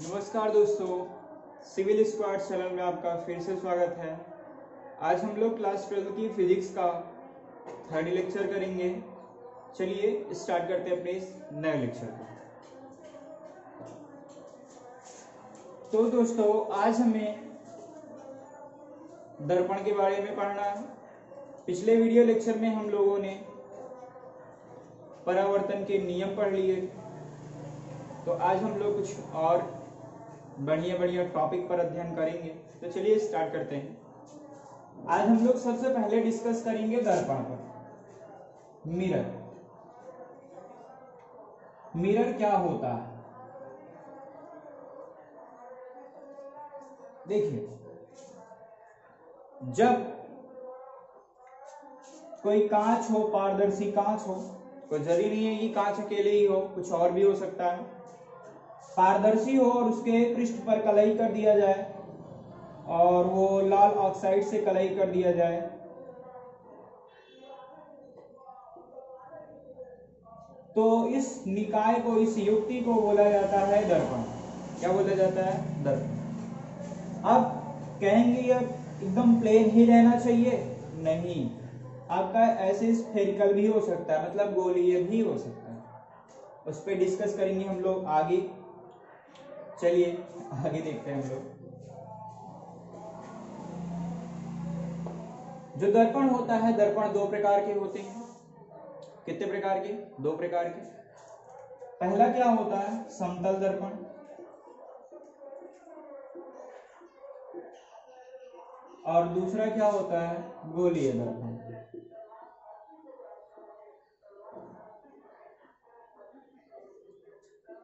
नमस्कार दोस्तों, civil squad channel में आपका फिर से स्वागत है। आज हम लोग क्लास 12 की फिजिक्स का थर्ड लेक्चर करेंगे। चलिए स्टार्ट करते हैं अपने इस नए लेक्चर को। तो दोस्तों, आज हमें दर्पण के बारे में पढ़ना है। पिछले वीडियो लेक्चर में हम लोगों ने परावर्तन के नियम पढ़ लिए, तो आज हम लोग कुछ और बढ़िया बढ़िया टॉपिक पर अध्ययन करेंगे। तो चलिए स्टार्ट करते हैं। आज हम लोग सबसे पहले डिस्कस करेंगे दर्पण पर। मिरर क्या होता है? देखिए, जब कोई कांच हो, पारदर्शी कांच हो, कोई जरूरी नहीं है कि कांच अकेले ही हो, कुछ और भी हो सकता है। पारदर्शी हो और उसके पृष्ठ पर कलई कर दिया जाए और वो लाल ऑक्साइड से कलई कर दिया जाए, तो इस निकाय को, इस युक्ति को बोला जाता है दर्पण। क्या बोला जाता है? दर्पण। अब कहेंगे ये एकदम प्लेन ही रहना चाहिए? नहीं, आपका ऐसे स्फेरिकल भी हो सकता है, मतलब गोलीय भी हो सकता है। उस पर डिस्कस करेंगे हम लोग आगे। चलिए आगे देखते हैं हम लोग। जो दर्पण होता है, दर्पण दो प्रकार के होते हैं। कितने प्रकार के? दो प्रकार के। पहला क्या होता है? समतल दर्पण। और दूसरा क्या होता है? गोलीय दर्पण।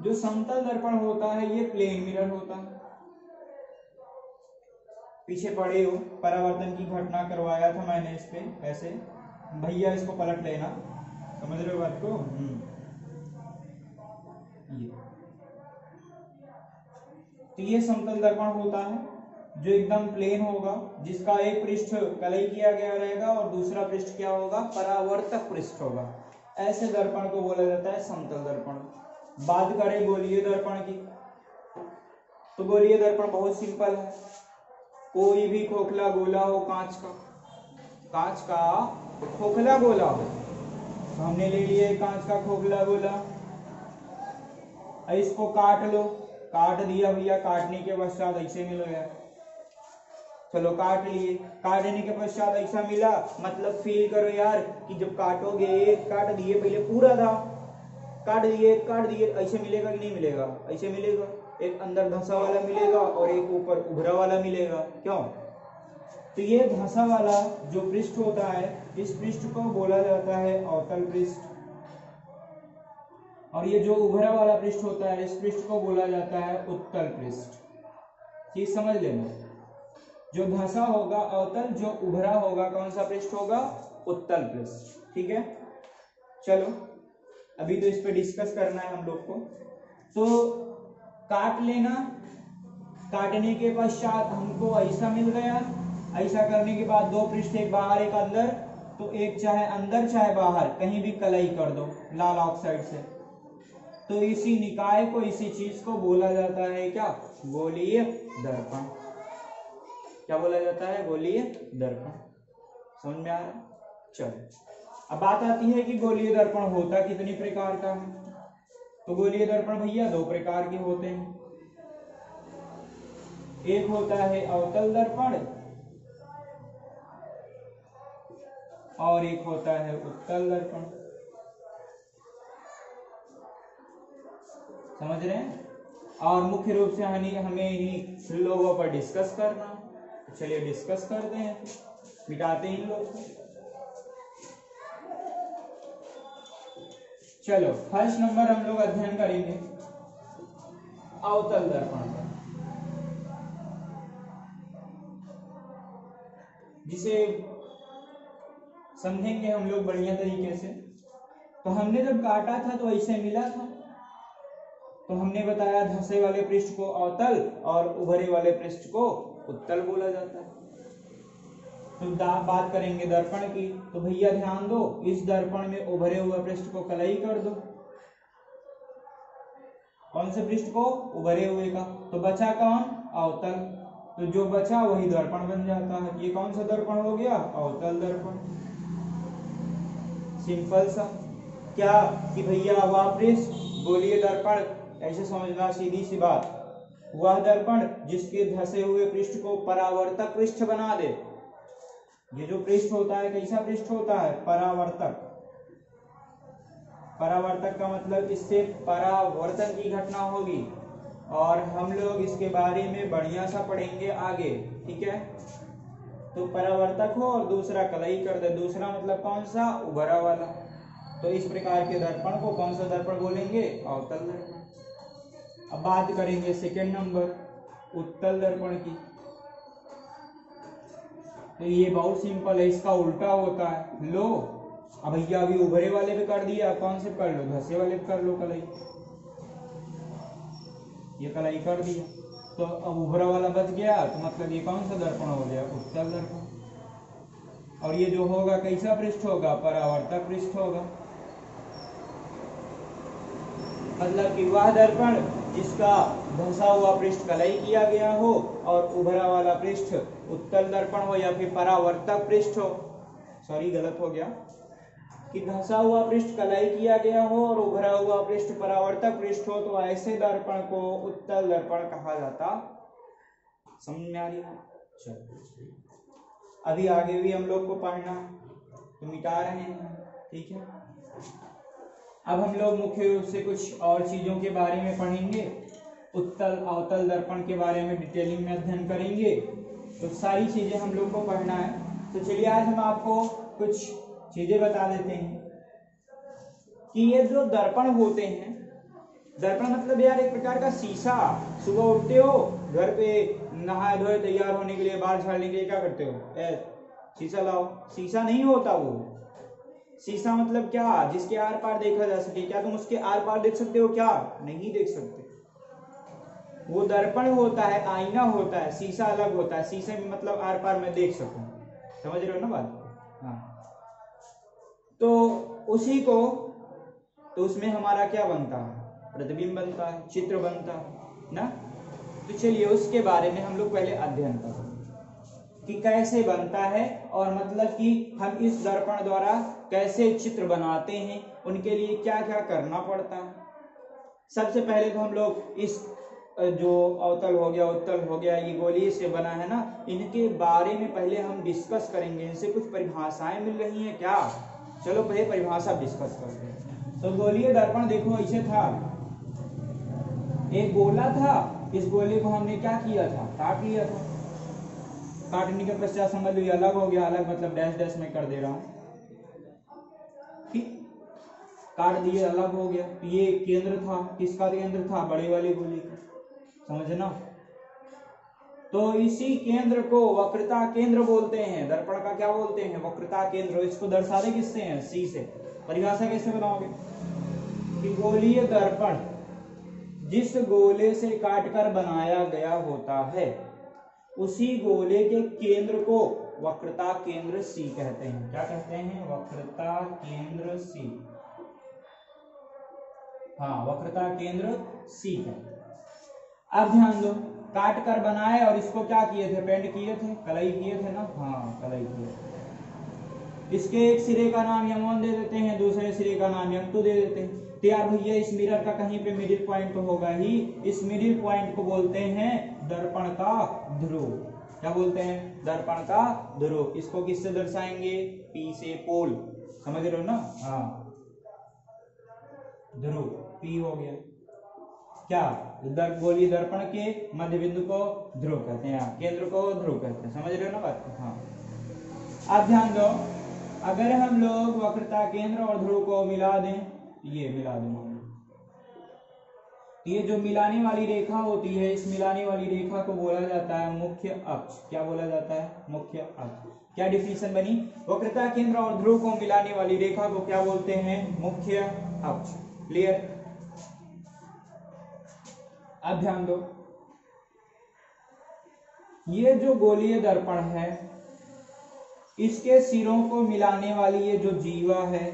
जो समतल दर्पण होता है ये प्लेन मिरर होता है। पीछे पड़े हो, परावर्तन की घटना करवाया था मैंने इस पे, ऐसे भैया इसको पलट लेना, समझ रहे हो बात को? ये समतल दर्पण होता है जो एकदम प्लेन होगा, जिसका एक पृष्ठ कलई किया गया रहेगा और दूसरा पृष्ठ क्या होगा? परावर्तक पृष्ठ होगा। ऐसे दर्पण को बोला जाता है समतल दर्पण। बात करें गोलीय दर्पण की, तो गोलीय दर्पण बहुत सिंपल है। कोई भी खोखला गोला हो, कांच का खोखला गोला हो, तो हमने ले लिया कांच का खोखला गोला, इसको काट लो, काट दिया भैया, काटने के पश्चात ऐसे मिल गया। चलो काट लिए, काटने के पश्चात ऐसा मिला, मतलब फील करो यार कि जब काटोगे, काट दिए पहले पूरा था, काट दिए ऐसे मिलेगा कि नहीं मिलेगा? ऐसे मिलेगा। एक अंदर धंसा वाला मिलेगा और एक ऊपर उभरा वाला मिलेगा। क्यों? तो ये धंसा वाला जो पृष्ठ होता है, इस पृष्ठ को बोला जाता है अवतल पृष्ठ, और ये जो उभरा वाला पृष्ठ होता है, इस पृष्ठ को बोला जाता है उत्तल पृष्ठ। चीज समझ लेना, जो धंसा होगा अवतल, जो उभरा होगा कौन सा पृष्ठ होगा? उत्तल पृष्ठ। ठीक है, चलो अभी तो इस पे डिस्कस करना है हम लोग को। तो काट लेना, काटने के पश्चात हमको ऐसा मिल गया। ऐसा करने के बाद दो पृष्ठ, एक बाहर एक अंदर, तो एक चाहे अंदर चाहे बाहर कहीं भी कलई कर दो लाल ऑक्साइड से, तो इसी निकाय को, इसी चीज को बोला जाता है क्या? गोलीय दर्पण। क्या बोला जाता है? गोलीय दर्पण। समझ में आ रहा है? चलो अब बात आती है कि गोलीय दर्पण होता कितनी प्रकार का है। तो गोलीय दर्पण भैया दो प्रकार के होते हैं। एक होता है अवतल दर्पण और एक होता है उत्तल दर्पण। समझ रहे हैं? और मुख्य रूप से हमें इन्हीं लोगों पर डिस्कस करना। तो चलिए डिस्कस करते हैं, मिटाते हैं इन लोगों को। चलो फर्स्ट नंबर हम लोग अध्ययन करेंगे अवतल दर्पण का, जिसे समझेंगे हम लोग बढ़िया तरीके से। तो हमने जब काटा था तो ऐसे मिला था, तो हमने बताया धंसे वाले पृष्ठ को अवतल और उभरे वाले पृष्ठ को उत्तल बोला जाता है। तो बात करेंगे दर्पण की, तो भैया ध्यान दो, इस दर्पण में उभरे हुए पृष्ठ को कलई कर दो, कौन से पृष्ठ को? उभरे हुए का। तो बचा कौन? अवतल। तो जो बचा वही दर्पण बन जाता है। ये कौन सा दर्पण हो गया? अवतल दर्पण। सिंपल सा। क्या कि भैया वह पृष्ठ गोलीय दर्पण, ऐसे समझना सीधी सी बात, वह दर्पण जिसके धसे हुए पृष्ठ को परावर्तक पृष्ठ बना दे। ये जो पृष्ठ होता है कैसा पृष्ठ होता है? परावर्तक। परावर्तक का मतलब इससे परावर्तन की घटना होगी और हम लोग इसके बारे में बढ़िया सा पढ़ेंगे आगे, ठीक है। तो परावर्तक हो और दूसरा कलई कर दे। दूसरा मतलब कौन सा? उभरा वाला। तो इस प्रकार के दर्पण को कौन सा दर्पण बोलेंगे? अवतल दर्पण। अब बात करेंगे सेकंड नंबर उत्तल दर्पण की। तो ये बहुत सिंपल है, इसका उल्टा होता है। लो अब भैया अभी उभरे वाले पे कर दिया, कौन से कर लो? धसे वाले पे कर लो कलई। ये कलई कर दिया तो अब उभरा वाला बच गया, तो मतलब ये कौन सा दर्पण हो गया? उत्तल दर्पण। और ये जो होगा कैसा पृष्ठ होगा? परावर्तक पृष्ठ होगा। मतलब कि वह दर्पण जिसका धंसा हुआ पृष्ठ कलई किया गया हो और उभरा वाला पृष्ठ उत्तल दर्पण हो या फिर परावर्तक पृष्ठ हो। सॉरी गलत हो गया, कि धंसा हुआ पृष्ठ कलई किया गया हो और उभरा हुआ पृष्ठ परावर्तक पृष्ठ हो, तो ऐसे दर्पण को उत्तल दर्पण कहा जाता। समझ में आ रही है? चलो अभी आगे भी हम लोग को पढ़ना है, तो मिटा रहे हैं, ठीक है। अब हम लोग मुख्य रूप से कुछ और चीजों के बारे में पढ़ेंगे। उत्तल अवतल दर्पण के बारे में डिटेलिंग में अध्ययन करेंगे। तो सारी चीजें हम लोग को पढ़ना है। तो चलिए आज हम आपको कुछ चीजें बता देते हैं कि ये जो दर्पण होते हैं, दर्पण मतलब यार एक प्रकार का शीशा। सुबह उठते हो, घर पे नहाए धोए तैयार होने के लिए, बाल झाड़ने के लिए क्या करते हो? शीशा लाओ। शीशा नहीं होता वो। शीशा मतलब क्या? जिसके आर पार देखा जा सके। क्या तुम उसके आर पार देख सकते हो? क्या नहीं देख सकते। वो दर्पण होता है, आईना होता है। शीशा अलग होता है। शीशे में मतलब आर पार मैं देख सकूं। समझ रहे हो ना बात? हाँ। तो उसी को, तो उसमें हमारा क्या बनता है? प्रतिबिंब बनता है, चित्र बनता है ना। तो चलिए उसके बारे में हम लोग पहले अध्ययन करें कि कैसे बनता है और मतलब कि हम इस दर्पण द्वारा कैसे चित्र बनाते हैं, उनके लिए क्या क्या करना पड़ता है। सबसे पहले तो हम लोग इस जो अवतल हो गया, उत्तल हो गया, ये गोलीय से बना है ना, इनके बारे में पहले हम डिस्कस करेंगे। इनसे कुछ परिभाषाएं मिल रही हैं क्या? चलो पहले परिभाषा डिस्कस करते हैं। तो गोलीय दर्पण देखो ऐसे था, एक गोला था, इस गोले को हमने क्या किया था? काट लिया था। काटने के पश्चात समझ लो अलग हो गया। अलग मतलब डैश डैश में कर दे रहा हूं, ठीक। काट दिए, अलग हो गया। ये केंद्र था, किसका केंद्र था? बड़े वाले गोले का, समझना। तो इसी केंद्र को वक्रता केंद्र बोलते हैं। दर्पण का क्या बोलते हैं? वक्रता केंद्र। इसको दर्शाते किससे हैं? सी से। परिभाषा कैसे बनाओगे कि गोलीय दर्पण जिस गोले से काटकर बनाया गया होता है, उसी गोले के केंद्र को वक्रता केंद्र सी कहते हैं। क्या कहते हैं? वक्रता केंद्र सी। हाँ, वक्रता केंद्र सी है। अब ध्यान दो, काट कर बनाए और इसको क्या किए थे? पेंट किए थे, कलई किए थे ना। हाँ, कलई किए थे। इसके एक सिरे का नाम यम1 दे देते हैं, दूसरे सिरे का नाम यम2 दे देते हैं। तो यार भैया इस मिरर का कहीं पे मिडिल पॉइंट तो होगा ही। इस मिडिल पॉइंट को बोलते हैं दर्पण का ध्रुव। क्या बोलते हैं? दर्पण का ध्रुव। इसको किससे दर्शाएंगे? पी से, पोल। समझ रहे हो ना? हाँ, ध्रुव पी हो गया। क्या? गोलीय दर्पण के मध्य बिंदु को ध्रुव कहते हैं, केंद्र को ध्रुव कहते हैं। समझ रहे हो ना बात? हाँ। अब ध्यान दो, अगर हम लोग वक्रता केंद्र और ध्रुव को मिला दें, ये मिला दें, ये जो मिलाने वाली रेखा होती है, इस मिलाने वाली रेखा को बोला जाता है मुख्य अक्ष। क्या बोला जाता है? मुख्य अक्ष। क्या डिफिनेशन बनी? वक्रता केंद्र और ध्रुव को मिलाने वाली रेखा को क्या बोलते हैं? मुख्य अक्ष। क्लियर? अब ध्यान दो, ये जो गोलीय दर्पण है, इसके सिरों को मिलाने वाली ये जो जीवा है,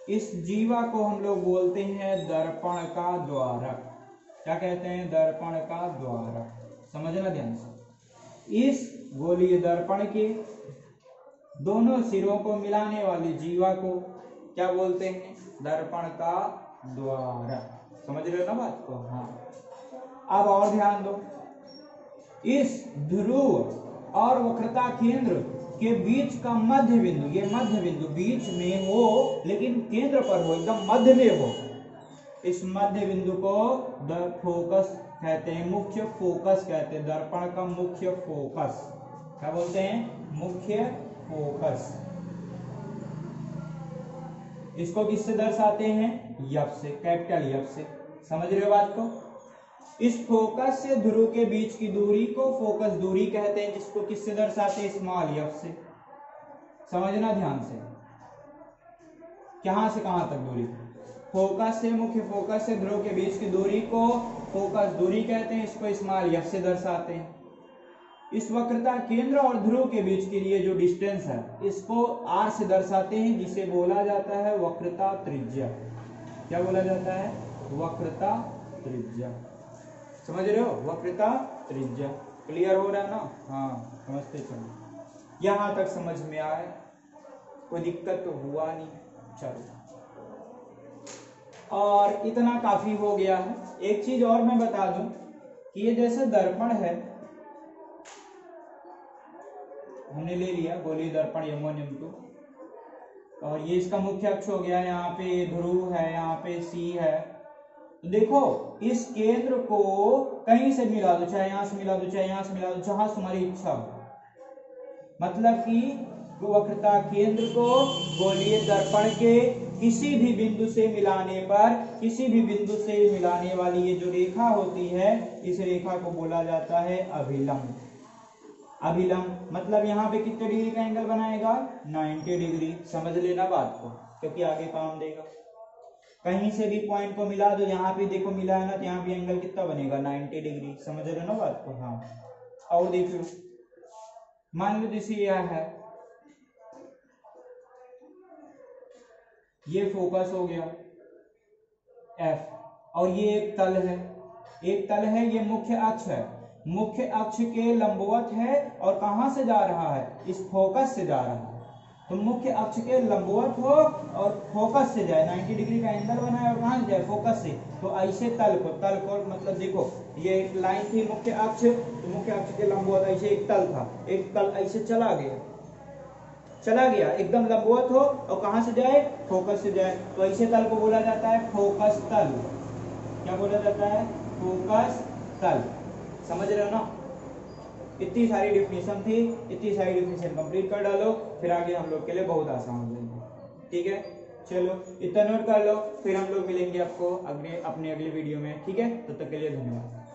इस जीवा को हम लोग बोलते हैं दर्पण का द्वारक। क्या कहते हैं? दर्पण का द्वार। समझना ध्यान से। इस गोलीय दर्पण के दोनों सिरों को मिलाने वाली जीवा को क्या बोलते हैं? दर्पण का द्वार। समझ रहे हो ना बात को? हाँ। अब और ध्यान दो, इस ध्रुव और वक्रता केंद्र के बीच का मध्य बिंदु, ये मध्य बिंदु बीच में हो लेकिन केंद्र पर हो, एकदम मध्य में हो, इस मध्य बिंदु को फोकस कहते हैं, मुख्य फोकस कहते हैं। दर्पण का मुख्य फोकस क्या बोलते हैं? मुख्य फोकस। इसको किससे दर्शाते हैं? यफ से, कैपिटल यफ से। समझ रहे हो बात को? इस फोकस से ध्रुव के बीच की दूरी को फोकस दूरी कहते हैं, जिसको किससे दर्शाते हैं? स्मॉल एफ से। समझना ध्यान से। कहां से कहां तक दूरी? फोकस से, मुख्य फोकस से ध्रुव के बीच की दूरी को फोकस दूरी कहते हैं, इसको स्मॉल एफ से दर्शाते हैं। इस वक्रता केंद्र और ध्रुव के बीच के लिए जो डिस्टेंस है इसको आर से दर्शाते हैं, जिसे बोला जाता है वक्रता त्रिज्या। क्या बोला जाता है? वक्रता त्रिज्या। समझ रहे हो? वक्रता त्रिज्या। क्लियर हो रहा है ना? हाँ, समझते चलो। यहां तक समझ में आए? कोई दिक्कत तो हुआ नहीं? चलो, और इतना काफी हो गया है। एक चीज और मैं बता दूं कि ये जैसे दर्पण है, हमने ले लिया गोलीय दर्पण M1 M2, और ये इसका मुख्य अक्ष हो गया। यहाँ पे ध्रुव है, यहाँ पे C है। तो देखो, इस केंद्र को कहीं से मिला दो, चाहे यहां से मिला दो, चाहे यहां से मिला दो, जहां तुम्हारी इच्छा हो। मतलब कि वक्रता केंद्र को गोलीय दर्पण के किसी भी बिंदु से मिलाने पर, किसी भी बिंदु से मिलाने वाली ये जो रेखा होती है, इस रेखा को बोला जाता है अभिलंब। अभिलंब मतलब यहाँ पे कितने डिग्री का एंगल बनाएगा? 90 डिग्री। समझ लेना बात को, क्योंकि आगे काम देगा। कहीं से भी पॉइंट को मिला दो, यहाँ पे देखो मिला है ना, तो यहाँ भी एंगल कितना बनेगा? 90 डिग्री। समझ रहे हो ना बात को? हाँ। और देखो, मान लो जैसे यह है, ये फोकस हो गया F, और ये एक तल है, एक तल है, ये मुख्य अक्ष है। मुख्य अक्ष के लंबवत है और कहां से जा रहा है? इस फोकस से जा रहा है। तो मुख्य अक्ष के लंबवत हो और फोकस से जाए, 90 डिग्री का एंगल बनाए और कहां से जाए? फोकस से। तो ऐसे तल को मतलब देखो, ये एक लाइन थी मुख्य अक्ष, तो मुख्य अक्ष के लंबवत ऐसे एक तल था, एक तल ऐसे चला गया एकदम लंबवत हो और कहां से जाए? फोकस से जाए। तो ऐसे तल को बोला जाता है फोकस तल। क्या बोला जाता है? फोकस तल। समझ रहे हो ना? इतनी सारी डिफिनेशन थी, इतनी सारी डिफिनेशन कंप्लीट कर डालो, फिर आगे हम लोग के लिए बहुत आसान हो जाएंगे। ठीक है, चलो इतना नोट कर लो, फिर हम लोग मिलेंगे आपको अपने अगले वीडियो में। ठीक है, तब तक के लिए धन्यवाद।